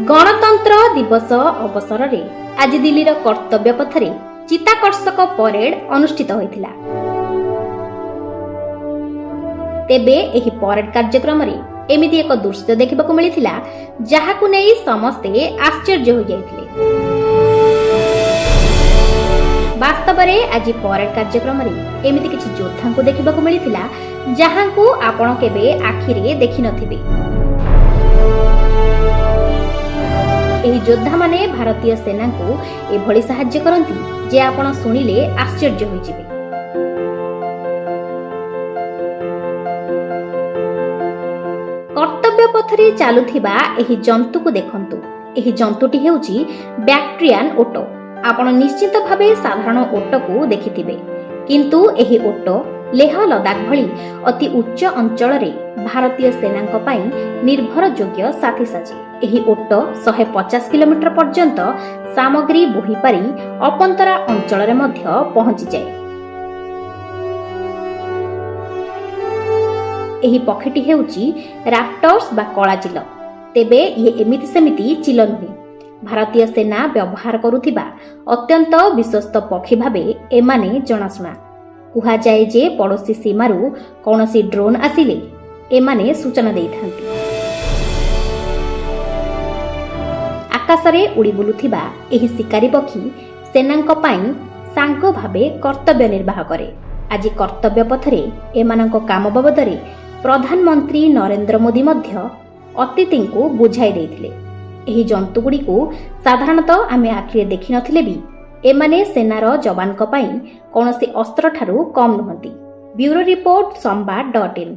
गणतंत्र दिवस अवसर में आज दिल्लीर कर्तव्य पथरे चित्ताकर्षक परेड अनुष्ठित होइथिला। तेबे एही परेड कार्यक्रम रे एमिति एक दृश्य देखिबाकू मिलिथिला जहाकू नै समस्ते आश्चर्य हो जाइथिले। वास्तव में आज परेड कार्यक्रम रे एमिति किछि योद्धांकू देखिबाकू मिलिथिला जहांकू आपण केबे आखिरे देखि नथिबे। एही योद्धा माने भारतीय सेना को एभली साहाय्य करती जे आपण सुनिले आश्चर्य होइजिबे। कर्तव्य पथरे चालुथिबा एही जंतु को देखंतु। एही जंतुटी हेउची बैक्ट्रियन ओटो। आपण निश्चित भावे साधारण ओटो को देखिथिबे, किंतु एही ओटो लेह लदाख भली अति उच्च अंचल रे भारतीय सेना पई निर्भर योग्य साथी साजी। एही ओटो 150 किलोमीटर पर्यंत सामग्री बोही पारी अपंतरा अंचल रे मध्य पहुंची जाए। एही पक्षीटी हेउची रैप्टर्स बा कला चिल। तेबे ये एमिति सेमिति चिल नुहे। भारतीय सेना व्यवहार करुथिबा अत्यंत विश्वस्त पक्षी भाबे एमाने जनाशुना। कुहा जाए जे पड़ोसी सीमारू कौनसी ड्रोन आसिले एमाने सूचना देइथांती। आकाशरे उड़ी बुलुथिबा एही शिकारी पक्षी सेनांक पई सांग भाबे कर्तव्य निर्वाह करे। आज कर्तव्य पथरे एमानंक काम बाबदरे प्रधानमंत्री नरेंद्र मोदी मध्य अतिथिंकु बुझाई देइथिले। एही जंतुगुड़िकु साधारणतः आमे आखिरे देखि नथिले भी एमाने सेनार जवानक पई कौनसी अस्त्र ठारू कम नुहंती। Bureau report संबाद.in।